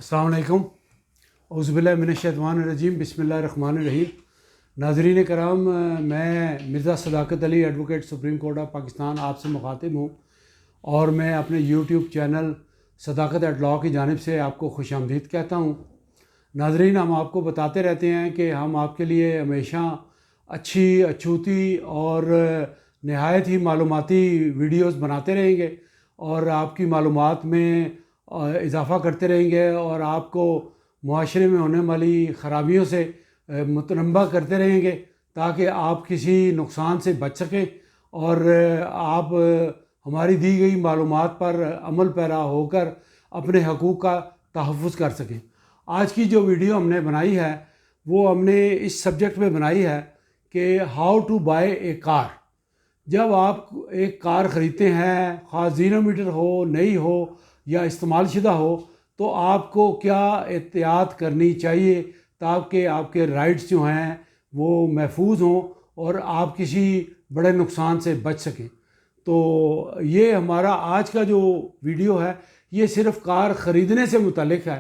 अस्सलाम वालेकुम औज़ुबिल्लाहिमिनश्शैतानिर्रजीम बिस्मिल्लाहिर्रहमानिर्रहीम। नाज़रीन कराम, मैं Mirza Sadaqat Ali advocate supreme court of Pakistan आपसे मुखातिब हूँ और मैं अपने YouTube channel Sadaqat at law की जानिब से आपको खुशामदीद कहता हूँ। नाज़रीन, हम आपको बताते रहते हैं कि हम आपके लिए हमेशा अच्छी अछूती और नहायत ही मालूमाती वीडियोस बनाते रहेंगे और आपकी मालूमात में इजाफ़ा करते रहेंगे और आपको मुआशरे में होने वाली ख़राबियों से मुतनब्बा करते रहेंगे ताकि आप किसी नुकसान से बच सकें और आप हमारी दी गई मालूमात पर अमल पैरा होकर अपने हकूक़ का तहफ़्फ़ुज़ कर सकें। आज की जो वीडियो हमने बनाई है वो हमने इस सब्जेक्ट पे बनाई है कि how to buy a car. जब आप एक कार ख़रीदते हैं, ख़ास 0 मीटर हो, नई हो या इस्तेमाल शुदा हो, तो आपको क्या एहतियात करनी चाहिए ताकि आपके राइट्स जो हैं वो महफूज हों और आप किसी बड़े नुकसान से बच सकें। तो ये हमारा आज का जो वीडियो है ये सिर्फ़ कार ख़रीदने से मुतल्लिक़ है।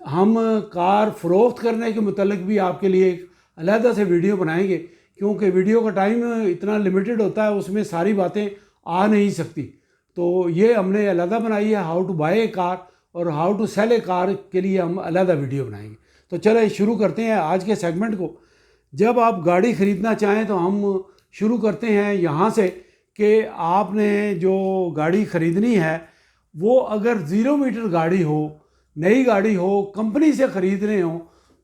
हम कार फ़रोख्त करने के मुतल्लिक़ भी आपके लिए एक अलहदा से वीडियो बनाएंगे, क्योंकि वीडियो का टाइम इतना लिमिटेड होता है, उसमें सारी बातें आ नहीं सकती। तो ये हमने अलहदा बनाई है how to buy a car, और how to sell a car के लिए हम अलहदा वीडियो बनाएंगे। तो चलो शुरू करते हैं आज के सेगमेंट को। जब आप गाड़ी ख़रीदना चाहें तो हम शुरू करते हैं यहाँ से कि आपने जो गाड़ी ख़रीदनी है वो अगर 0 मीटर गाड़ी हो, नई गाड़ी हो, कंपनी से ख़रीद रहे हो,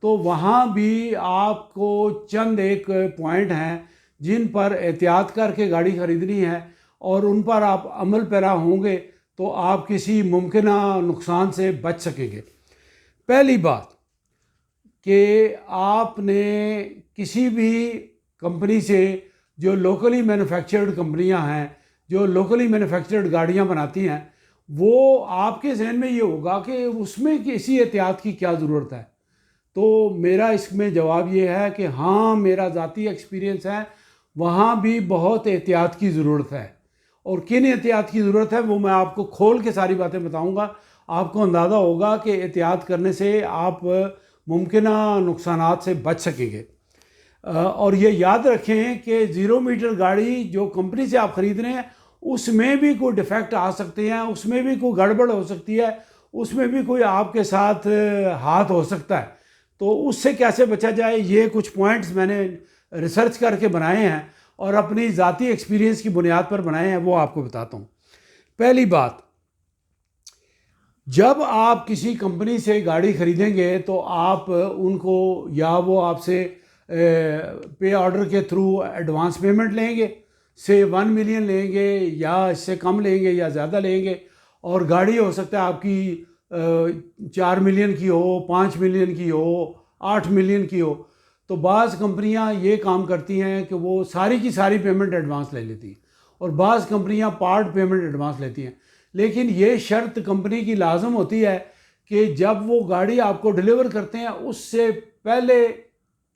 तो वहाँ भी आपको चंद एक पॉइंट हैं जिन पर एहतियात करके गाड़ी ख़रीदनी है और उन पर आप अमल पैरा होंगे तो आप किसी मुमकिन नुकसान से बच सकेंगे। पहली बात कि आपने किसी भी कंपनी से, जो लोकली मैन्युफैक्चर्ड कंपनियां हैं, जो लोकली मैन्युफैक्चर्ड गाड़ियां बनाती हैं, वो आपके जहन में ये होगा कि उसमें किसी एहतियात की क्या ज़रूरत है। तो मेरा इसमें जवाब ये है कि हाँ, मेरा ज़ाती एक्सपीरियंस है, वहाँ भी बहुत एहतियात की ज़रूरत है। और किन एहतियात की ज़रूरत है वो मैं आपको खोल के सारी बातें बताऊंगा। आपको अंदाज़ा होगा कि एहतियात करने से आप मुमकिन नुकसानात से बच सकेंगे। और ये याद रखें कि 0 मीटर गाड़ी जो कंपनी से आप ख़रीद रहे हैं उसमें भी कोई डिफेक्ट आ सकते हैं, उसमें भी कोई गड़बड़ हो सकती है, उसमें भी कोई आपके साथ हाथ हो सकता है। तो उससे कैसे बचा जाए, ये कुछ पॉइंट्स मैंने रिसर्च करके बनाए हैं और अपनी ज़ाती एक्सपीरियंस की बुनियाद पर बनाए हैं, वो आपको बताता हूँ। पहली बात, जब आप किसी कंपनी से गाड़ी ख़रीदेंगे तो आप उनको, या वो आपसे पे ऑर्डर के थ्रू एडवांस पेमेंट लेंगे, से 1 मिलियन लेंगे या इससे कम लेंगे या ज़्यादा लेंगे, और गाड़ी हो सकता है आपकी 4 मिलियन की हो, 5 मिलियन की हो, 8 मिलियन की हो। तो बाज़ कंपनियां ये काम करती हैं कि वो सारी की सारी पेमेंट एडवांस ले लेती हैं और बाज़ कंपनियां पार्ट पेमेंट एडवांस लेती हैं। लेकिन ये शर्त कंपनी की लाजम होती है कि जब वो गाड़ी आपको डिलीवर करते हैं उससे पहले,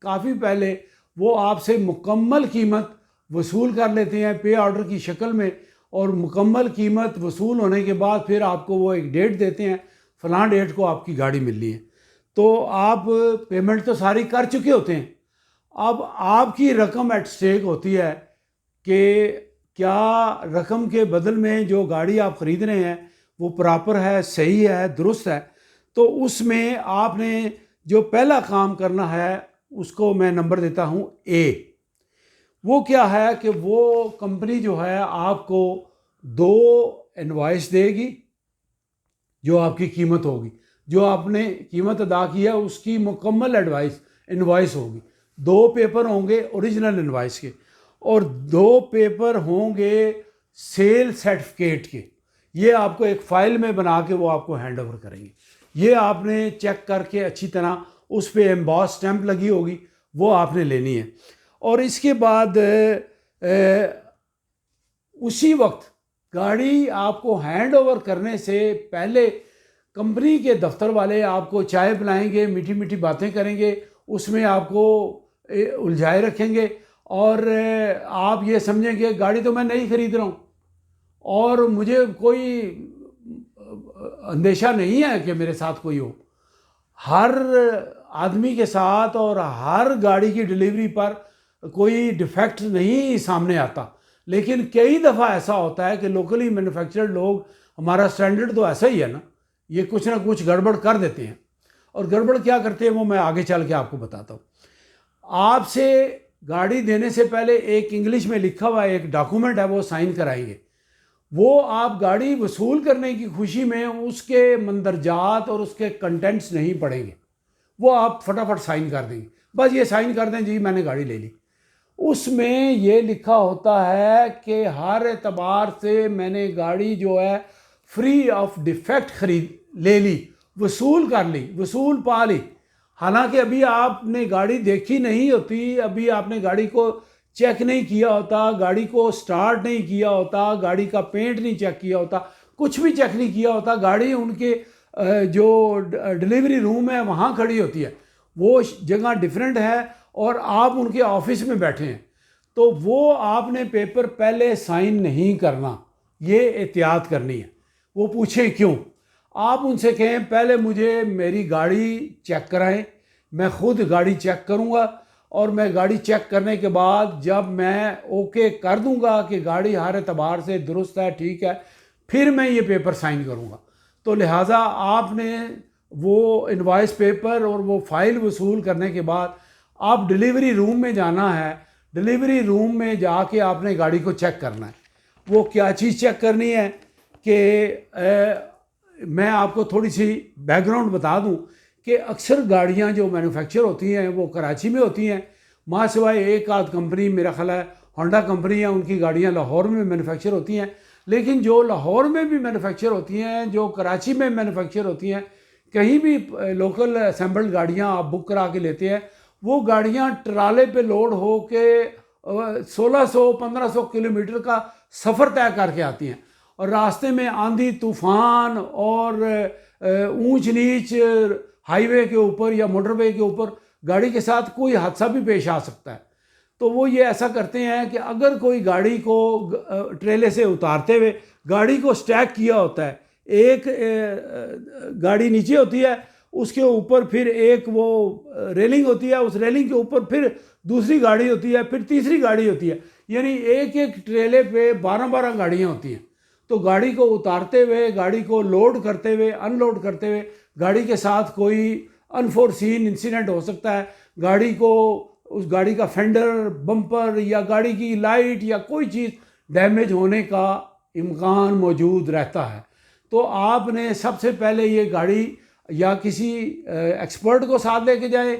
काफ़ी पहले, वो आपसे मुकम्मल कीमत वसूल कर लेते हैं पे ऑर्डर की शक्ल में, और मुकम्मल कीमत वसूल होने के बाद फिर आपको वो एक डेट देते हैं, फ़लाँ डेट को आपकी गाड़ी मिलनी है। तो आप पेमेंट तो सारी कर चुके होते हैं, अब आपकी रकम एट स्टेक होती है कि क्या रकम के बदल में जो गाड़ी आप ख़रीद रहे हैं वो प्रॉपर है, सही है, दुरुस्त है। तो उसमें आपने जो पहला काम करना है उसको मैं नंबर देता हूँ ए। वो क्या है कि वो कंपनी जो है आपको 2 इनवॉइस देगी, जो आपकी कीमत होगी, जो आपने कीमत अदा की है उसकी मुकम्मल इनवॉइस होगी। 2 पेपर होंगे ओरिजिनल इनवॉइस के और 2 पेपर होंगे सेल सर्टिफिकेट के। ये आपको एक फ़ाइल में बना के वो आपको हैंड ओवर करेंगे। ये आपने चेक करके अच्छी तरह, उस पर एम्बॉस स्टैंप लगी होगी, वो आपने लेनी है। और इसके बाद उसी वक्त गाड़ी आपको हैंड ओवर करने से पहले कंपनी के दफ्तर वाले आपको चाय पिलाएंगे, मीठी मीठी बातें करेंगे, उसमें आपको उलझाए रखेंगे और आप ये समझेंगे गाड़ी तो मैं नहीं ख़रीद रहा हूँ और मुझे कोई अंदेशा नहीं है कि मेरे साथ कोई हो। हर आदमी के साथ और हर गाड़ी की डिलीवरी पर कोई डिफेक्ट नहीं सामने आता, लेकिन कई दफ़ा ऐसा होता है कि लोकली मैन्युफैक्चर्ड लोग, हमारा स्टैंडर्ड तो ऐसा ही है ना, ये कुछ ना कुछ गड़बड़ कर देते हैं। और गड़बड़ क्या करते हैं वो मैं आगे चल के आपको बताता हूँ। आपसे गाड़ी देने से पहले एक इंग्लिश में लिखा हुआ एक डॉक्यूमेंट है, वो साइन कराएंगे। वो आप गाड़ी वसूल करने की खुशी में उसके मंदरजात और उसके कंटेंट्स नहीं पढ़ेंगे, वो आप फटाफट साइन कर देंगे, बस ये साइन कर दें जी मैंने गाड़ी ले ली। उसमें ये लिखा होता है कि हर एतबार से मैंने गाड़ी जो है फ्री ऑफ डिफेक्ट खरीद ले ली, वसूल कर ली, वसूल पा ली। हालांकि अभी आपने गाड़ी देखी नहीं होती, अभी आपने गाड़ी को चेक नहीं किया होता, गाड़ी को स्टार्ट नहीं किया होता, गाड़ी का पेंट नहीं चेक किया होता, कुछ भी चेक नहीं किया होता। गाड़ी उनके जो डिलीवरी रूम है वहाँ खड़ी होती है, वो जगह डिफरेंट है और आप उनके ऑफिस में बैठे हैं, तो वो आपने पेपर पहले साइन नहीं करना, ये एहतियात करनी है। वो पूछें क्यों, आप उनसे कहें पहले मुझे मेरी गाड़ी चेक कराएं, मैं खुद गाड़ी चेक करूंगा और मैं गाड़ी चेक करने के बाद जब मैं ओके कर दूंगा कि गाड़ी हर एतबार से दुरुस्त है, ठीक है, फिर मैं ये पेपर साइन करूंगा। तो लिहाजा आपने वो इनवॉइस पेपर और वो फाइल वसूल करने के बाद आप डिलीवरी रूम में जाना है, डिलीवरी रूम में जाके आपने गाड़ी को चेक करना है। वो क्या चीज़ चेक करनी है कि मैं आपको थोड़ी सी बैकग्राउंड बता दूं कि अक्सर गाड़ियां जो मैन्युफैक्चर होती हैं वो कराची में होती हैं, माँ सिवाय एक आध कंपनी, मेरा ख्याल है होंडा कंपनी है, उनकी गाड़ियां लाहौर में मैन्युफैक्चर होती हैं। लेकिन जो लाहौर में भी मैन्युफैक्चर होती हैं, जो कराची में मैन्युफैक्चर होती हैं, कहीं भी लोकल असेंबल्ड गाड़ियाँ आप बुक करा के लेते हैं, वो गाड़ियाँ ट्राले पे लोड हो के 1600-1500 किलोमीटर का सफ़र तय करके आती हैं और रास्ते में आंधी तूफ़ान और ऊंच नीच हाईवे के ऊपर या मोटरवे के ऊपर गाड़ी के साथ कोई हादसा भी पेश आ सकता है। तो वो ये ऐसा करते हैं कि अगर कोई गाड़ी को ट्रेले से उतारते हुए गाड़ी को स्टैक किया होता है, एक गाड़ी नीचे होती है, उसके ऊपर फिर एक वो रेलिंग होती है, उस रेलिंग के ऊपर फिर दूसरी गाड़ी होती है, फिर तीसरी गाड़ी होती है, यानी एक एक ट्रेले पे 12-12 गाड़ियाँ होती हैं। तो गाड़ी को उतारते हुए, गाड़ी को लोड करते हुए, अनलोड करते हुए गाड़ी के साथ कोई अनफोर्सीन इंसिडेंट हो सकता है, गाड़ी को, उस गाड़ी का फेंडर, बम्पर या गाड़ी की लाइट या कोई चीज़ डैमेज होने का इम्कान मौजूद रहता है। तो आपने सबसे पहले ये गाड़ी या किसी एक्सपर्ट को साथ लेके जाए,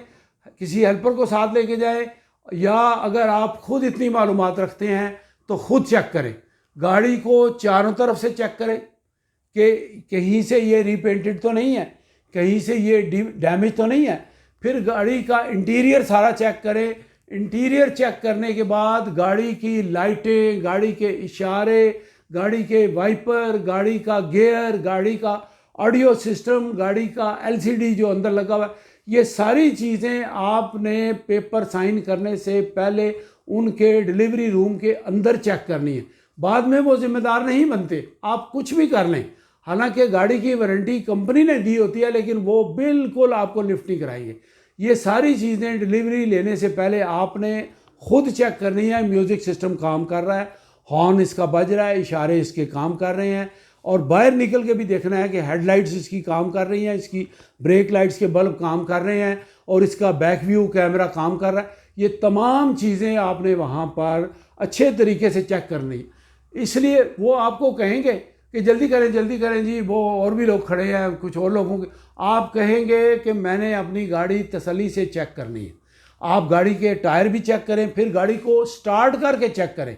किसी हेल्पर को साथ लेके जाए, या अगर आप खुद इतनी मालूमात रखते हैं तो खुद चेक करें। गाड़ी को चारों तरफ से चेक करें कि कहीं से ये रीपेंटेड तो नहीं है, कहीं से ये डैमेज तो नहीं है। फिर गाड़ी का इंटीरियर सारा चेक करें। इंटीरियर चेक करने के बाद गाड़ी की लाइटें, गाड़ी के इशारे, गाड़ी के वाइपर, गाड़ी का गियर, गाड़ी का ऑडियो सिस्टम, गाड़ी का एलसीडी जो अंदर लगा हुआ है, ये सारी चीज़ें आपने पेपर साइन करने से पहले उनके डिलीवरी रूम के अंदर चेक करनी है। बाद में वो जिम्मेदार नहीं बनते, आप कुछ भी कर लें। हालांकि गाड़ी की वारंटी कंपनी ने दी होती है, लेकिन वो बिल्कुल आपको लिफ्ट नहीं कराएंगे। ये सारी चीज़ें डिलीवरी लेने से पहले आपने खुद चेक करनी है। म्यूज़िक सिस्टम काम कर रहा है, हॉर्न इसका बज रहा है, इशारे इसके काम कर रहे हैं, और बाहर निकल के भी देखना है कि हेडलाइट्स इसकी काम कर रही हैं, इसकी ब्रेक लाइट्स के बल्ब काम कर रहे हैं, और इसका बैक व्यू कैमरा काम कर रहा है। ये तमाम चीज़ें आपने वहाँ पर अच्छे तरीके से चेक करनी है। इसलिए वो आपको कहेंगे कि जल्दी करें जी, वो और भी लोग खड़े हैं, कुछ और लोगों के, आप कहेंगे कि मैंने अपनी गाड़ी तसल्ली से चेक करनी है। आप गाड़ी के टायर भी चेक करें, फिर गाड़ी को स्टार्ट करके चेक करें,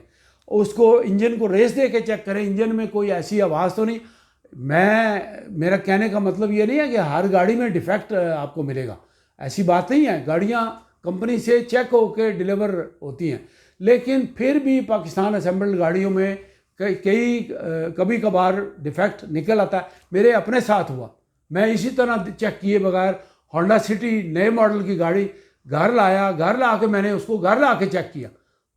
उसको इंजन को रेस दे के चेक करें, इंजन में कोई ऐसी आवाज़ तो नहीं। मेरा कहने का मतलब ये नहीं है कि हर गाड़ी में डिफेक्ट आपको मिलेगा, ऐसी बात नहीं है। गाड़ियाँ कंपनी से चेक होकर डिलीवर होती हैं, लेकिन फिर भी पाकिस्तान असेंबल्ड गाड़ियों में कभी कभार डिफेक्ट निकल आता है। मेरे अपने साथ हुआ, मैं इसी तरह चेक किए बगैर होंडा सिटी नए मॉडल की गाड़ी घर लाया, घर ला के मैंने उसको घर ला के चेक किया।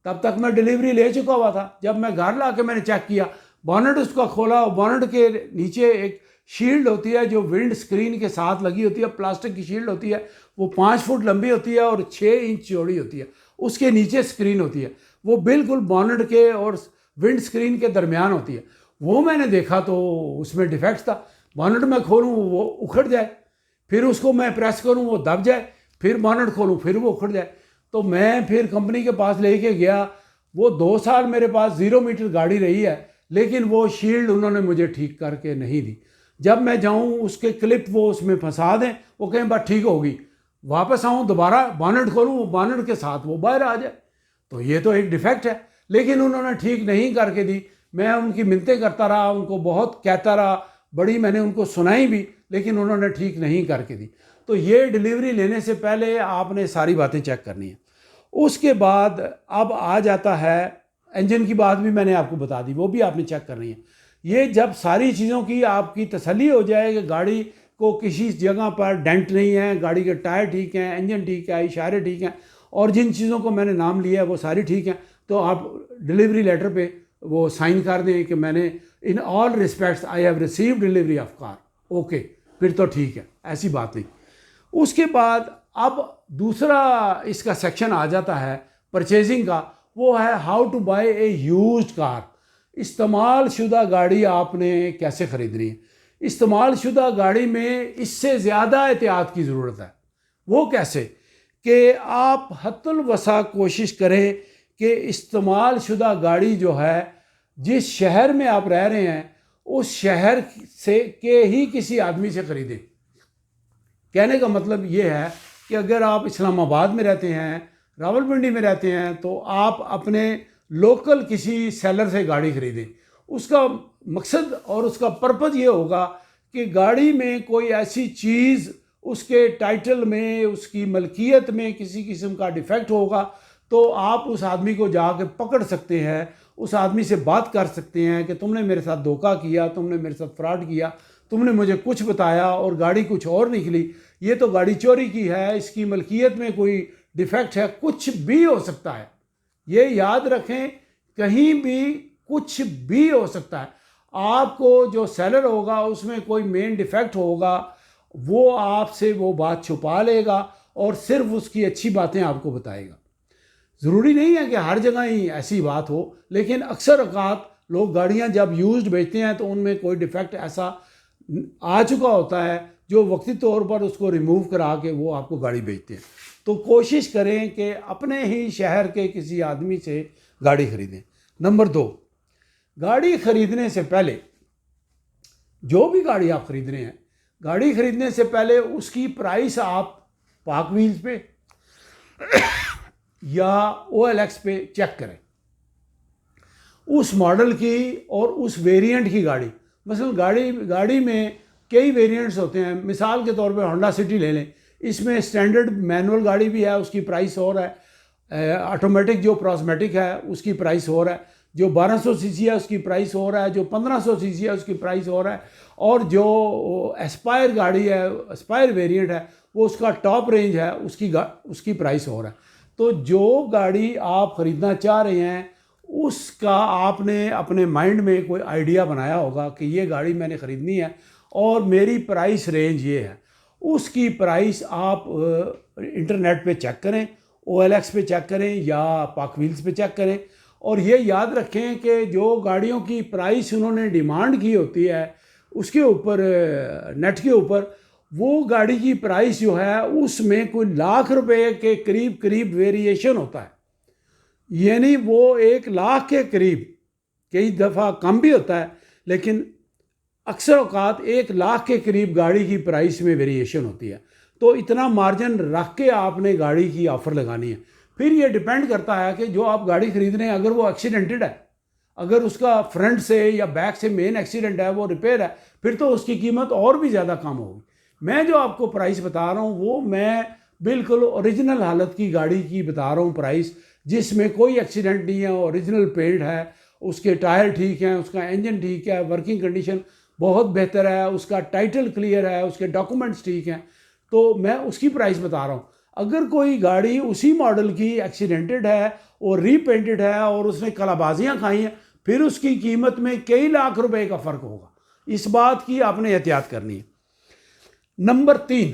तब तक मैं डिलीवरी ले चुका हुआ था। जब मैं घर ला के मैंने चेक किया, बोनट उसका खोला, बोनट के नीचे एक शील्ड होती है जो विंड स्क्रीन के साथ लगी होती है, प्लास्टिक की शील्ड होती है, वो 5 फुट लंबी होती है और 6 इंच चौड़ी होती है। उसके नीचे स्क्रीन होती है, वो बिल्कुल बॉनेट के और विंड स्क्रीन के दरमियान होती है। वो मैंने देखा तो उसमें डिफेक्ट था। बॉनेट में खोलूँ वो उखड़ जाए, फिर उसको मैं प्रेस करूँ वो दब जाए, फिर बॉनेट खोलूँ फिर वो उखड़ जाए। तो मैं फिर कंपनी के पास लेके गया। वो 2 साल मेरे पास 0 मीटर गाड़ी रही है, लेकिन वो शील्ड उन्होंने मुझे ठीक करके नहीं दी। जब मैं जाऊँ उसके क्लिप वो उसमें फंसा दें, वो कहें बस ठीक होगी, वापस आऊँ दोबारा बॉनेट खोलूँ वो बॉनेट के साथ वो बाहर आ जाए। तो ये तो एक डिफेक्ट है, लेकिन उन्होंने ठीक नहीं करके दी। मैं उनकी मिन्नतें करता रहा, उनको बहुत कहता रहा, बड़ी मैंने उनको सुनाई भी, लेकिन उन्होंने ठीक नहीं करके दी। तो ये डिलीवरी लेने से पहले आपने सारी बातें चेक करनी है। उसके बाद अब आ जाता है इंजन की बात, भी मैंने आपको बता दी, वो भी आपने चेक करनी है। ये जब सारी चीज़ों की आपकी तसल्ली हो जाए कि गाड़ी को किसी जगह पर डेंट नहीं है, गाड़ी के टायर ठीक हैं, इंजन ठीक है, इशारे ठीक हैं, और जिन चीज़ों को मैंने नाम लिया है वो सारी ठीक हैं, तो आप डिलीवरी लेटर पे वो साइन कर दें कि मैंने in all respects I have received delivery of car. Okay, फिर तो ठीक है, ऐसी बात नहीं। उसके बाद अब दूसरा इसका सेक्शन आ जाता है परचेजिंग का, वो है how to buy a used car. इस्तेमाल शुदा गाड़ी आपने कैसे ख़रीदनी है। इस्तेमाल शुदा गाड़ी में इससे ज़्यादा एहतियात की ज़रूरत है। वो कैसे कि आप हत्तुल वसा कोशिश करें कि इस्तेमाल शुदा गाड़ी जो है, जिस शहर में आप रह रहे हैं उस शहर से के ही किसी आदमी से ख़रीदें। कहने का मतलब ये है कि अगर आप इस्लामाबाद में रहते हैं, रावलपिंडी में रहते हैं, तो आप अपने लोकल किसी सेलर से गाड़ी ख़रीदें। उसका मकसद और उसका पर्पज़ ये होगा कि गाड़ी में कोई ऐसी चीज़, उसके टाइटल में, उसकी मलकियत में किसी किस्म का डिफेक्ट होगा तो आप उस आदमी को जाके पकड़ सकते हैं, उस आदमी से बात कर सकते हैं कि तुमने मेरे साथ धोखा किया, तुमने मेरे साथ फ्रॉड किया, तुमने मुझे कुछ बताया और गाड़ी कुछ और निकली, ये तो गाड़ी चोरी की है, इसकी मलकियत में कोई डिफेक्ट है, कुछ भी हो सकता है। ये याद रखें, कहीं भी कुछ भी हो सकता है। आपको जो सेलर होगा उसमें कोई मेन डिफेक्ट होगा, वो आपसे वो बात छुपा लेगा और सिर्फ उसकी अच्छी बातें आपको बताएगा। ज़रूरी नहीं है कि हर जगह ही ऐसी बात हो, लेकिन अक्सर औक़ात लोग गाड़ियां जब यूज्ड बेचते हैं तो उनमें कोई डिफेक्ट ऐसा आ चुका होता है जो वक्ती तौर पर उसको रिमूव करा के वो आपको गाड़ी बेचते हैं। तो कोशिश करें कि अपने ही शहर के किसी आदमी से गाड़ी ख़रीदें। नंबर 2, गाड़ी ख़रीदने से पहले, जो भी गाड़ी आप ख़रीद रहे हैं, गाड़ी ख़रीदने से पहले उसकी प्राइस आप पाक व्हील्स पे या OLX पे चेक करें, उस मॉडल की और उस वेरिएंट की गाड़ी। मसलन गाड़ी में कई वेरिएंट्स होते हैं। मिसाल के तौर पे होंडा सिटी ले लें, इसमें स्टैंडर्ड मैनुअल गाड़ी भी है, उसकी प्राइस और है, ऑटोमेटिक जो प्रोस्मेटिक है उसकी प्राइस और है, जो 1200 सीसी है उसकी प्राइस और है, जो 1500 सीसी है उसकी प्राइस और है, और जो एस्पायर गाड़ी है, एस्पायर वेरिएंट है, वो उसका टॉप रेंज है, उसकी प्राइस और है। तो जो गाड़ी आप ख़रीदना चाह रहे हैं उसका आपने अपने माइंड में कोई आइडिया बनाया होगा कि ये गाड़ी मैंने ख़रीदनी है और मेरी प्राइस रेंज ये है। उसकी प्राइस आप इंटरनेट पे चेक करें, OLX पे चेक करें या पाक व्हील्स पे चेक करें, और ये याद रखें कि जो गाड़ियों की प्राइस उन्होंने डिमांड की होती है उसके ऊपर, नेट के ऊपर, वो गाड़ी की प्राइस जो है उसमें कोई लाख रुपए के करीब वेरिएशन होता है। यानी वो 1 लाख के करीब, कई दफ़ा कम भी होता है, लेकिन अक्सर औक़ात 1 लाख के करीब गाड़ी की प्राइस में वेरिएशन होती है। तो इतना मार्जिन रख के आपने गाड़ी की ऑफ़र लगानी है। फिर ये डिपेंड करता है कि जो आप गाड़ी ख़रीद रहे हैं, अगर वो एक्सीडेंटेड है, अगर उसका फ्रंट से या बैक से मेन एक्सीडेंट है, वो रिपेयर है, फिर तो उसकी कीमत और भी ज़्यादा कम होगी। मैं जो आपको प्राइस बता रहा हूँ वो मैं बिल्कुल ओरिजिनल हालत की गाड़ी की बता रहा हूँ प्राइस, जिसमें कोई एक्सीडेंट नहीं है, ओरिजिनल पेंट है, उसके टायर ठीक हैं, उसका इंजन ठीक है, वर्किंग कंडीशन बहुत बेहतर है, उसका टाइटल क्लियर है, उसके डॉक्यूमेंट्स ठीक हैं, तो मैं उसकी प्राइस बता रहा हूँ। अगर कोई गाड़ी उसी मॉडल की एक्सीडेंटेड है और रीपेंटेड है और उसने कलाबाजियाँ खाई हैं, फिर उसकी कीमत में कई लाख रुपए का फ़र्क होगा। इस बात की आपने एहतियात करनी है। नंबर 3,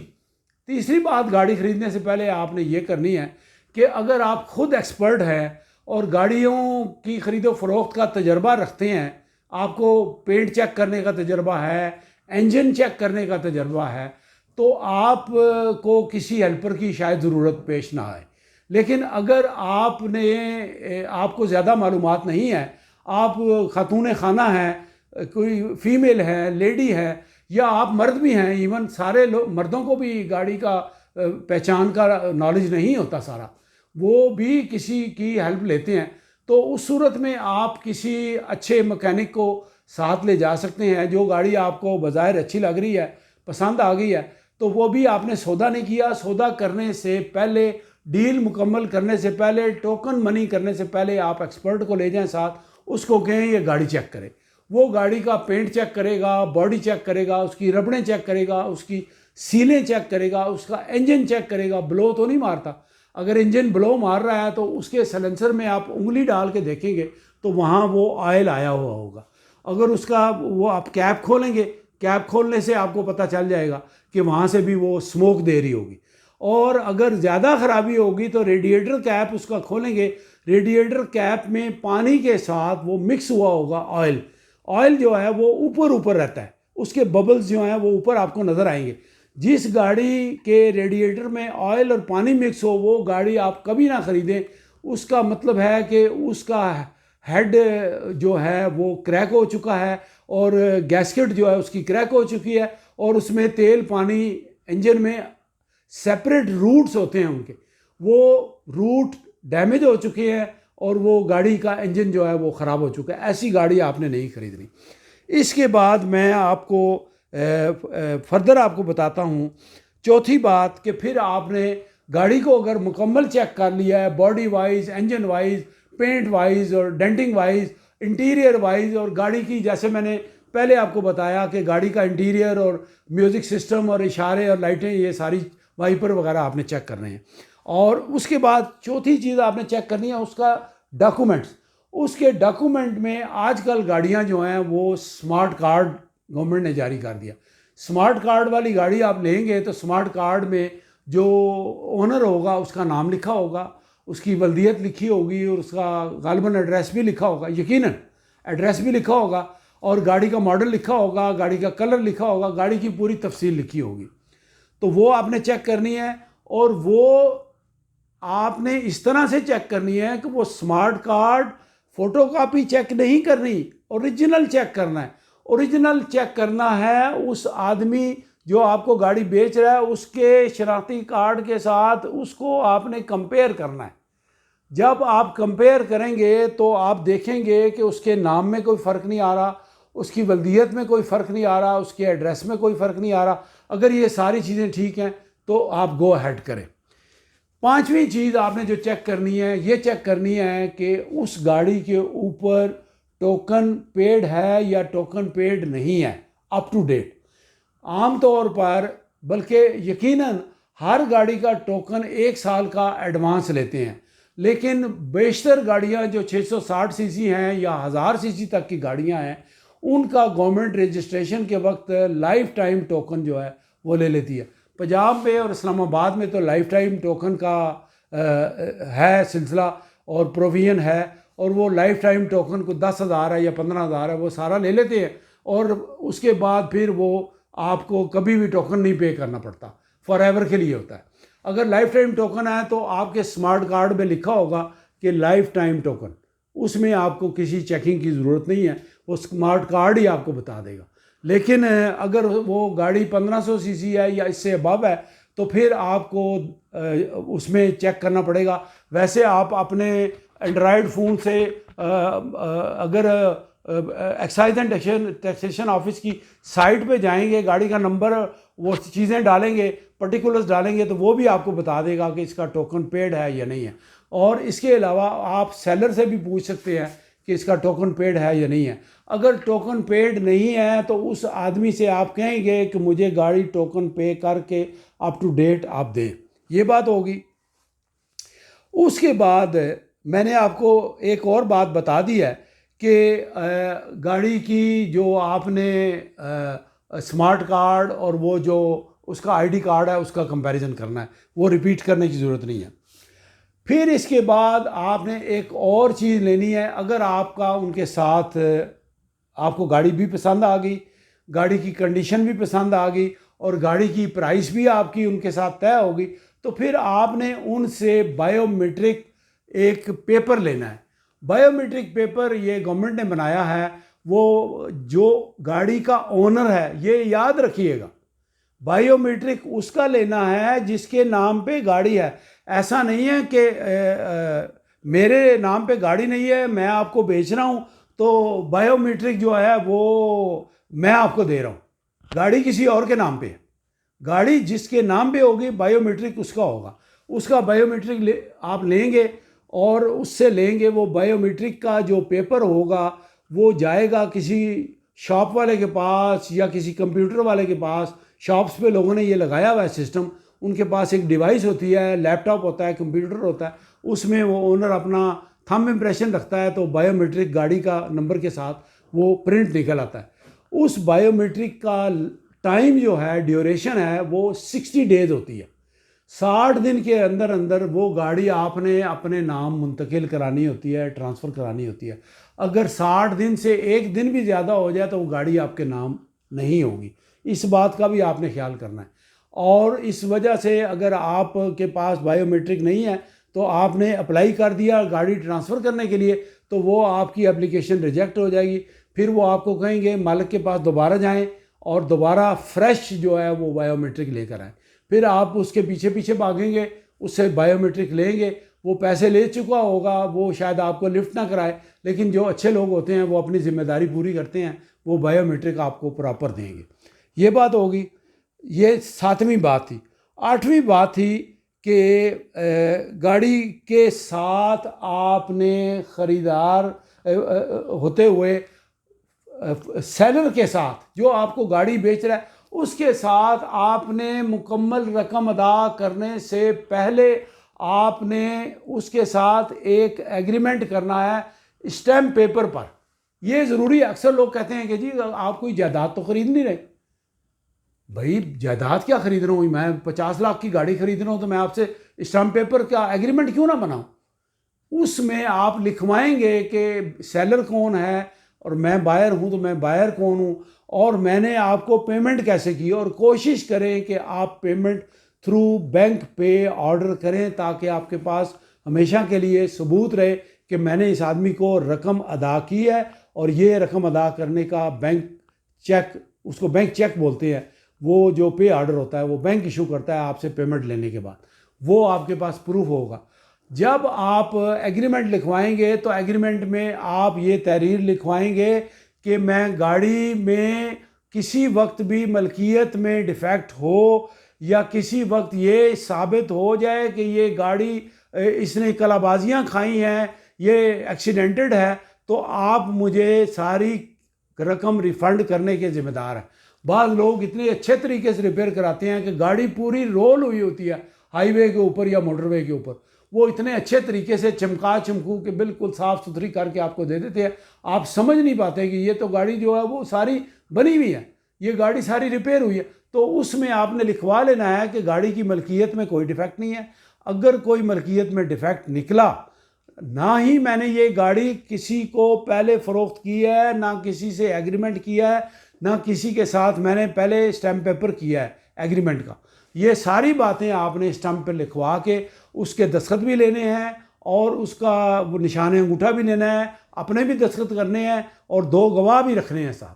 तीसरी बात गाड़ी ख़रीदने से पहले आपने ये करनी है कि अगर आप खुद एक्सपर्ट हैं और गाड़ियों की ख़रीदो फ़रोख्त का तजर्बा रखते हैं, आपको पेंट चेक करने का तजर्बा है, इंजन चेक करने का तजर्बा है, तो आप को किसी हेल्पर की शायद ज़रूरत पेश ना आए। लेकिन अगर आपको ज़्यादा मालूमात नहीं है, आप खातून खाना है, कोई फ़ीमेल है, लेडी है, या आप मर्द भी हैं, इवन सारे मर्दों को भी गाड़ी का पहचान का नॉलेज नहीं होता सारा, वो भी किसी की हेल्प लेते हैं, तो उस सूरत में आप किसी अच्छे मैकेनिक को साथ ले जा सकते हैं। जो गाड़ी आपको बाज़ाहिर अच्छी लग रही है, पसंद आ गई है, तो वो भी आपने सौदा नहीं किया, सौदा करने से पहले, डील मुकम्मल करने से पहले, टोकन मनी करने से पहले आप एक्सपर्ट को ले जाएं साथ, उसको कहें ये गाड़ी चेक करे। वो गाड़ी का पेंट चेक करेगा, बॉडी चेक करेगा, उसकी रबड़ें चेक करेगा, उसकी सीलें चेक करेगा, उसका इंजन चेक करेगा। ब्लो तो नहीं मारता, अगर इंजन ब्लो मार रहा है तो उसके सलेंसर में आप उंगली डाल के देखेंगे तो वहाँ वो ऑयल आया हुआ होगा। अगर उसका वो आप कैप खोलेंगे, कैप खोलने से आपको पता चल जाएगा कि वहाँ से भी वो स्मोक दे रही होगी। और अगर ज़्यादा ख़राबी होगी तो रेडिएटर कैप उसका खोलेंगे, रेडिएटर कैप में पानी के साथ वो मिक्स हुआ होगा ऑयल। ऑयल जो है वो ऊपर ऊपर रहता है, उसके बबल्स जो हैं वो ऊपर आपको नज़र आएंगे। जिस गाड़ी के रेडिएटर में ऑयल और पानी मिक्स हो वो गाड़ी आप कभी ना ख़रीदें। उसका मतलब है कि उसका हेड जो है वो क्रैक हो चुका है और गैस्केट जो है उसकी क्रैक हो चुकी है, और उसमें तेल पानी इंजन में सेपरेट रूट्स होते हैं उनके, वो रूट डैमेज हो चुके हैं और वो गाड़ी का इंजन जो है वो ख़राब हो चुका है। ऐसी गाड़ी आपने नहीं ख़रीदनी। इसके बाद मैं आपको फर्दर आपको बताता हूँ चौथी बात कि फिर आपने गाड़ी को अगर मुकम्मल चेक कर लिया है, body wise, engine wise, paint wise और डेंटिंग वाइज, इंटीरियर वाइज, और गाड़ी की जैसे मैंने पहले आपको बताया कि गाड़ी का इंटीरियर और म्यूज़िक सिस्टम और इशारे और लाइटें, ये सारी वाइपर वगैरह आपने चेक करने हैं। और उसके बाद चौथी चीज़ आपने चेक करनी है उसका डॉक्यूमेंट्स। उसके डॉक्यूमेंट में आजकल गाड़ियाँ जो हैं वो स्मार्ट कार्ड गवर्नमेंट ने जारी कर दिया। स्मार्ट कार्ड वाली गाड़ी आप लेंगे तो स्मार्ट कार्ड में जो ओनर होगा उसका नाम लिखा होगा, उसकी वल्दियत लिखी होगी और उसका गालिबन एड्रेस भी लिखा होगा, यकीनन एड्रेस भी लिखा होगा, और गाड़ी का मॉडल लिखा होगा, गाड़ी का कलर लिखा होगा, गाड़ी की पूरी तफसील लिखी होगी। तो वो आपने चेक करनी है, और वो आपने इस तरह से चेक करनी है कि वो स्मार्ट कार्ड फ़ोटोकॉपी चेक नहीं करनी, ओरिजिनल चेक करना है। ओरिजिनल चेक करना है उस आदमी जो आपको गाड़ी बेच रहा है उसके शनाख्ती कार्ड के साथ, उसको आपने कंपेयर करना है। जब आप कंपेयर करेंगे तो आप देखेंगे कि उसके नाम में कोई फ़र्क नहीं आ रहा, उसकी वल्दियत में कोई फ़र्क नहीं आ रहा, उसके एड्रेस में कोई फ़र्क नहीं आ रहा। अगर ये सारी चीज़ें ठीक हैं तो आप गो अहेड करें। पांचवी चीज़ आपने जो चेक करनी है, ये चेक करनी है कि उस गाड़ी के ऊपर टोकन पेड है या टोकन पेड नहीं है, अप टू डेट। आम तौर पर, बल्कि यकीनन हर गाड़ी का टोकन 1 साल का एडवांस लेते हैं, लेकिन बेशतर गाड़ियां जो 660 सीसी हैं या 1000 सीसी तक की गाड़ियां हैं, उनका गवर्नमेंट रजिस्ट्रेशन के वक्त लाइफ टाइम टोकन जो है वो ले लेती है। पंजाब में और इस्लामाबाद में तो लाइफ टाइम टोकन का है सिलसिला और प्रोविजन है, और वो लाइफ टाइम टोकन को 10,000 है या 15,000 है वो सारा ले लेते हैं, और उसके बाद फिर वो आपको कभी भी टोकन नहीं पे करना पड़ता, फॉर एवर के लिए होता है। अगर लाइफ टाइम टोकन है तो आपके स्मार्ट कार्ड में लिखा होगा कि लाइफ टाइम टोकन, उसमें आपको किसी चेकिंग की ज़रूरत नहीं है, वो स्मार्ट कार्ड ही आपको बता देगा। लेकिन अगर वो गाड़ी 1500 सीसी है या इससे अबव है तो फिर आपको उसमें चेक करना पड़ेगा। वैसे आप अपने एंड्रॉयड फ़ोन से अगर एक्साइज एंड टैक्सेशन ऑफिस की साइट पे जाएंगे, गाड़ी का नंबर, वो चीज़ें डालेंगे, पर्टिकुलर्स डालेंगे, तो वो भी आपको बता देगा कि इसका टोकन पेड है या नहीं है। और इसके अलावा आप सेलर से भी पूछ सकते हैं कि इसका टोकन पेड है या नहीं है। अगर टोकन पेड नहीं है तो उस आदमी से आप कहेंगे कि मुझे गाड़ी टोकन पे करके अप टू डेट आप दें, ये बात होगी। उसके बाद मैंने आपको एक और बात बता दी है कि गाड़ी की जो आपने स्मार्ट कार्ड और वो जो उसका आईडी कार्ड है उसका कंपैरिजन करना है, वो रिपीट करने की ज़रूरत नहीं है। फिर इसके बाद आपने एक और चीज़ लेनी है। अगर आपका उनके साथ आपको गाड़ी भी पसंद आ गई, गाड़ी की कंडीशन भी पसंद आ गई और गाड़ी की प्राइस भी आपकी उनके साथ तय होगी, तो फिर आपने उनसे बायोमेट्रिक एक पेपर लेना है। बायोमेट्रिक पेपर ये गवर्नमेंट ने बनाया है, वो जो गाड़ी का ओनर है, ये याद रखिएगा, बायोमेट्रिक उसका लेना है जिसके नाम पे गाड़ी है। ऐसा नहीं है कि मेरे नाम पे गाड़ी नहीं है, मैं आपको बेच रहा हूँ तो बायोमेट्रिक जो है वो मैं आपको दे रहा हूँ। गाड़ी किसी और के नाम पे है, गाड़ी जिसके नाम पे होगी बायोमेट्रिक उसका होगा। उसका बायोमेट्रिक आप लेंगे और उससे लेंगे, वो बायोमेट्रिक का जो पेपर होगा वो जाएगा किसी शॉप वाले के पास या किसी कंप्यूटर वाले के पास। शॉप्स पे लोगों ने ये लगाया हुआ है सिस्टम, उनके पास एक डिवाइस होती है, लैपटॉप होता है, कंप्यूटर होता है, उसमें वो ओनर अपना थंब इम्प्रेशन रखता है तो बायोमेट्रिक गाड़ी का नंबर के साथ वो प्रिंट निकल आता है। उस बायोमेट्रिक का टाइम जो है, ड्यूरेशन है, वो 60 डेज होती है। 60 दिन के अंदर अंदर वो गाड़ी आपने अपने नाम मुंतकिल करानी होती है, ट्रांसफ़र करानी होती है। अगर 60 दिन से एक दिन भी ज़्यादा हो जाए तो वो गाड़ी आपके नाम नहीं होगी। इस बात का भी आपने ख्याल करना है। और इस वजह से अगर आपके पास बायोमेट्रिक नहीं है तो आपने अप्लाई कर दिया गाड़ी ट्रांसफ़र करने के लिए, तो वो आपकी एप्लीकेशन रिजेक्ट हो जाएगी। फिर वो आपको कहेंगे मालिक के पास दोबारा जाएं और दोबारा फ्रेश जो है वो बायोमेट्रिक लेकर आएँ। फिर आप उसके पीछे पीछे भागेंगे, उससे बायोमेट्रिक लेंगे, वो पैसे ले चुका होगा, वो शायद आपको लिफ्ट ना कराए, लेकिन जो अच्छे लोग होते हैं वो अपनी ज़िम्मेदारी पूरी करते हैं, वो बायोमेट्रिक आपको प्रॉपर देंगे। ये बात होगी। ये 7वीं बात थी। 8वीं बात थी कि गाड़ी के साथ आपने ख़रीदार होते हुए सेलर के साथ, जो आपको गाड़ी बेच रहा है, उसके साथ आपने मुकम्मल रकम अदा करने से पहले आपने उसके साथ एक एग्रीमेंट करना है स्टैम्प पेपर पर। यह ज़रूरी है। अक्सर लोग कहते हैं कि जी आप कोई जायदाद तो ख़रीद नहीं रहे। भाई जायदाद क्या ख़रीद रहा हूँ, मैं 50 लाख की गाड़ी ख़रीद रहा हूँ तो मैं आपसे स्टैम्प पेपर का एग्रीमेंट क्यों ना बनाऊँ। उसमें आप लिखवाएंगे कि सेलर कौन है और मैं बायर हूँ तो मैं बायर कौन हूँ और मैंने आपको पेमेंट कैसे की। और कोशिश करें कि आप पेमेंट थ्रू बैंक पे ऑर्डर करें ताकि आपके पास हमेशा के लिए सबूत रहे कि मैंने इस आदमी को रकम अदा की है और ये रकम अदा करने का बैंक चेक, उसको बैंक चेक बोलते हैं, वो जो पे ऑर्डर होता है वो बैंक इशू करता है आपसे पेमेंट लेने के बाद, वो आपके पास प्रूफ होगा। जब आप एग्रीमेंट लिखवाएंगे तो एग्रीमेंट में आप ये तहरीर लिखवाएंगे कि मैं गाड़ी में किसी वक्त भी मलकियत में डिफेक्ट हो या किसी वक्त ये साबित हो जाए कि ये गाड़ी इसने कलाबाजियाँ खाई हैं, ये एक्सीडेंटेड है, तो आप मुझे सारी रकम रिफ़ंड करने के ज़िम्मेदार हैं। बाद लोग इतने अच्छे तरीके से रिपेयर कराते हैं कि गाड़ी पूरी रोल हुई होती है हाईवे के ऊपर या मोटरवे के ऊपर, वो इतने अच्छे तरीके से चमका चमकू के बिल्कुल साफ़ सुथरी करके आपको दे देते हैं। आप समझ नहीं पाते कि ये तो गाड़ी जो है वो सारी बनी हुई है, ये गाड़ी सारी रिपेयर हुई है। तो उसमें आपने लिखवा लेना है कि गाड़ी की मलकियत में कोई डिफेक्ट नहीं है। अगर कोई मलकियत में डिफेक्ट निकला, ना ही मैंने ये गाड़ी किसी को पहले फ़रोख्त की है, ना किसी से एग्रीमेंट किया है, ना किसी के साथ मैंने पहले स्टैम्प पेपर किया है एग्रीमेंट का, ये सारी बातें आपने स्टैम्प पर लिखवा के उसके दस्तखत भी लेने हैं और उसका वो निशान अंगूठा भी लेना है, अपने भी दस्तखत करने हैं और 2 गवाह भी रखने हैं साथ।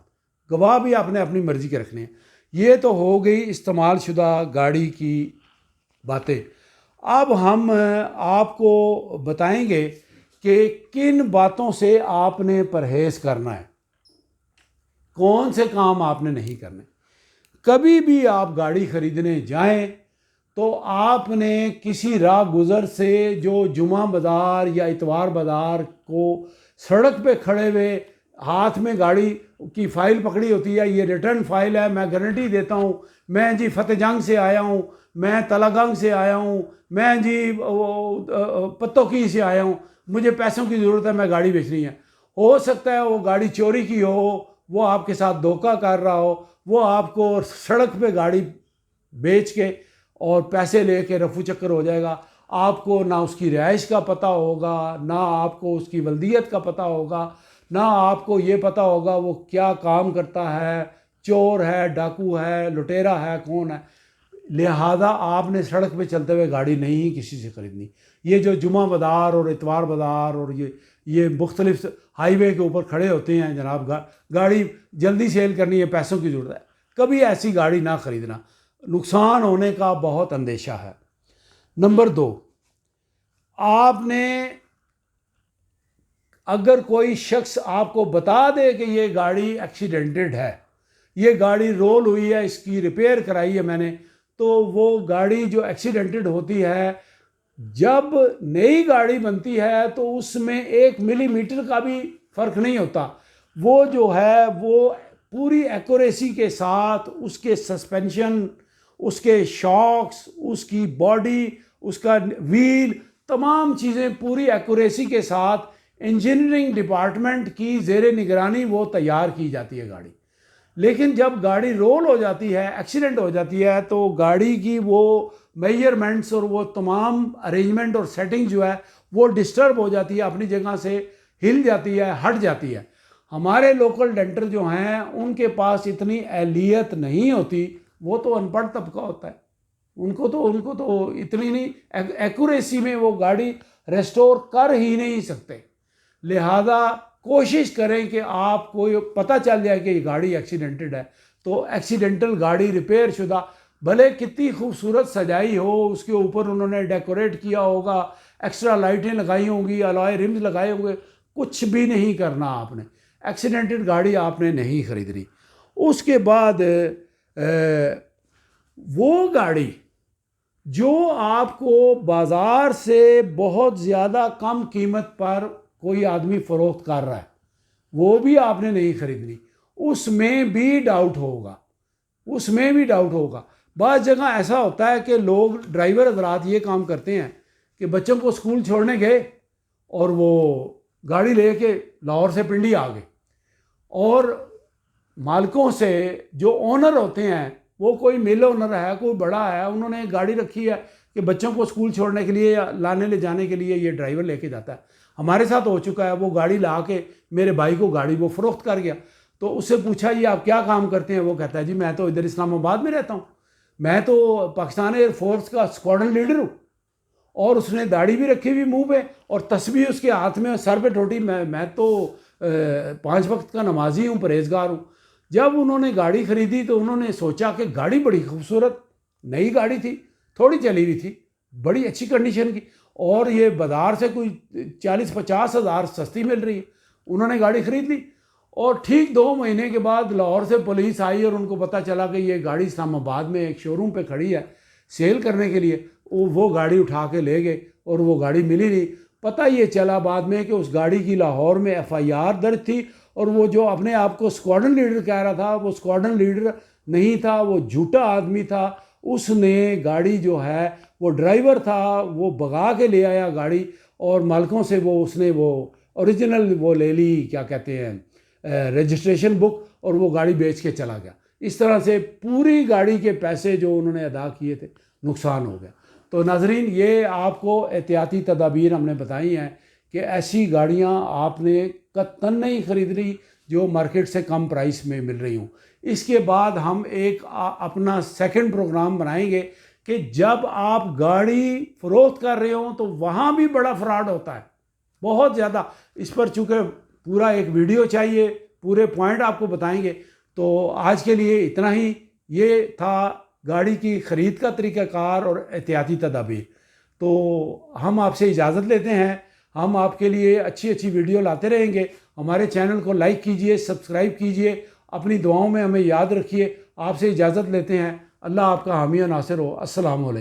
गवाह भी आपने अपनी मर्ज़ी के रखने हैं। ये तो हो गई इस्तेमाल शुदा गाड़ी की बातें। अब हम आपको बताएंगे कि किन बातों से आपने परहेज़ करना है, कौन से काम आपने नहीं करने। कभी भी आप गाड़ी ख़रीदने जाएं तो आपने किसी राह गुज़र से जो जुमा बाज़ार या इतवार बाज़ार को सड़क पे खड़े हुए हाथ में गाड़ी की फ़ाइल पकड़ी होती है, ये रिटर्न फ़ाइल है, मैं गारंटी देता हूँ, मैं जी फतेहजंग से आया हूँ, मैं तलागंग से आया हूँ, मैं जी पत्तोकी से आया हूँ, मुझे पैसों की ज़रूरत है, मैं गाड़ी बेचनी है। हो सकता है वो गाड़ी चोरी की हो, वो आपके साथ धोखा कर रहा हो, वो आपको सड़क पे गाड़ी बेच के और पैसे लेके रफू चक्कर हो जाएगा। आपको ना उसकी रिहाइश का पता होगा, ना आपको उसकी वल्दियत का पता होगा, ना आपको ये पता होगा वो क्या काम करता है, चोर है, डाकू है, लुटेरा है, कौन है। लिहाजा आपने सड़क पे चलते हुए गाड़ी नहीं किसी से ख़रीदनी। ये जो जुमा बाज़ार और इतवार बाज़ार और ये मुख्तलिफ हाईवे के ऊपर खड़े होते हैं जनाब, गाड़ी जल्दी सेल करनी है, पैसों की ज़रूरत है, कभी ऐसी गाड़ी ना ख़रीदना, नुकसान होने का बहुत अंदेशा है। नंबर 2, आपने अगर कोई शख्स आपको बता दे कि ये गाड़ी एक्सीडेंटेड है, ये गाड़ी रोल हुई है, इसकी रिपेयर कराई है मैंने, तो वो गाड़ी जो एक्सीडेंटेड होती है, जब नई गाड़ी बनती है तो उसमें 1 मिलीमीटर का भी फ़र्क नहीं होता। वो जो है वो पूरी एक्यूरेसी के साथ उसके सस्पेंशन, उसके शॉक्स, उसकी बॉडी, उसका व्हील, तमाम चीज़ें पूरी एक्यूरेसी के साथ इंजीनियरिंग डिपार्टमेंट की ज़ेरे निगरानी वो तैयार की जाती है गाड़ी। लेकिन जब गाड़ी रोल हो जाती है, एक्सीडेंट हो जाती है, तो गाड़ी की वो मेजरमेंट्स और वो तमाम अरेंजमेंट और सेटिंग जो है वो डिस्टर्ब हो जाती है, अपनी जगह से हिल जाती है, हट जाती है। हमारे लोकल डेंटर जो हैं उनके पास इतनी एहलियत नहीं होती, वो तो अनपढ़ तबका होता है, उनको तो इतनी नहीं एक्यूरेसी में वो गाड़ी रेस्टोर कर ही नहीं सकते। लिहाजा कोशिश करें कि आपको पता चल जाए कि ये गाड़ी एक्सीडेंटेड है, तो एक्सीडेंटल गाड़ी रिपेयर शुदा, भले कितनी खूबसूरत सजाई हो, उसके ऊपर उन्होंने डेकोरेट किया होगा, एक्स्ट्रा लाइटें लगाई होंगी, अलॉय रिम्स लगाए होंगे, कुछ भी नहीं करना आपने। एक्सीडेंटेड गाड़ी आपने नहीं ख़रीदनी। उसके बाद वो गाड़ी जो आपको बाज़ार से बहुत ज़्यादा कम कीमत पर कोई आदमी फ़रोख्त कर रहा है, वो भी आपने नहीं ख़रीदनी। उसमें भी डाउट होगा, उसमें भी डाउट होगा। बाज़ जगह ऐसा होता है कि लोग, ड्राइवर हज़रात ये काम करते हैं कि बच्चों को स्कूल छोड़ने गए और वो गाड़ी लेके लाहौर से पिंडी आ गए, और मालिकों से जो ओनर होते हैं, वो कोई मिल ओनर है, कोई बड़ा है, उन्होंने गाड़ी रखी है कि बच्चों को स्कूल छोड़ने के लिए या लाने ले जाने के लिए ये ड्राइवर लेके जाता है। हमारे साथ हो चुका है, वो गाड़ी ला के मेरे भाई को गाड़ी वो फ़रोख्त कर गया। तो उससे पूछा जी आप क्या काम करते हैं, वो कहता है जी मैं तो इधर इस्लामाबाद में रहता हूँ, मैं तो पाकिस्तान एयरफोर्स का स्क्वाड्रन लीडर हूँ। और उसने दाढ़ी भी रखी हुई मुंह पे और तस्बीह उसके हाथ में, सर पे टोटी। मैं तो 5 वक्त का नमाजी हूँ, परहेजगार हूँ। जब उन्होंने गाड़ी ख़रीदी तो उन्होंने सोचा कि गाड़ी बड़ी खूबसूरत नई गाड़ी थी, थोड़ी चली हुई थी, बड़ी अच्छी कंडीशन की, और ये बाज़ार से कोई 40-50 हज़ार सस्ती मिल रही है। उन्होंने गाड़ी ख़रीद ली और ठीक 2 महीने के बाद लाहौर से पुलिस आई और उनको पता चला कि ये गाड़ी इस्लामाबाद में एक शोरूम पे खड़ी है सेल करने के लिए। वो गाड़ी उठा के ले गए और वो गाड़ी मिली नहीं। पता ये चला बाद में कि उस गाड़ी की लाहौर में FIR दर्ज थी, और वो जो अपने आप को स्क्वाड्रन लीडर कह रहा था, वो स्क्वाड्रन लीडर नहीं था, वो झूठा आदमी था। उसने गाड़ी जो है, वो ड्राइवर था, वो भगा के ले आया गाड़ी, और मालिकों से उसने वो ओरिजिनल वो ले ली, क्या कहते हैं, रजिस्ट्रेशन बुक, और वो गाड़ी बेच के चला गया। इस तरह से पूरी गाड़ी के पैसे जो उन्होंने अदा किए थे नुकसान हो गया। तो नाजरीन, ये आपको एहतियाती तदाबीर हमने बताई हैं कि ऐसी गाड़ियाँ आपने कतन नहीं ख़रीदनी जो मार्केट से कम प्राइस में मिल रही हूँ। इसके बाद हम एक अपना सेकंड प्रोग्राम बनाएंगे कि जब आप गाड़ी फ़रोख्त कर रहे हो तो वहाँ भी बड़ा फ्रॉड होता है, बहुत ज़्यादा। इस पर चूँकि पूरा एक वीडियो चाहिए, पूरे पॉइंट आपको बताएंगे। तो आज के लिए इतना ही। ये था गाड़ी की ख़रीद का तरीक़ाकार और एहतियाती तदाबीर। तो हम आपसे इजाज़त लेते हैं। हम आपके लिए अच्छी अच्छी वीडियो लाते रहेंगे। हमारे चैनल को लाइक कीजिए, सब्सक्राइब कीजिए, अपनी दुआओं में हमें याद रखिए। आपसे इजाज़त लेते हैं। अल्लाह आपका हामी और नासिर हो। अस्सलाम वालेकुम।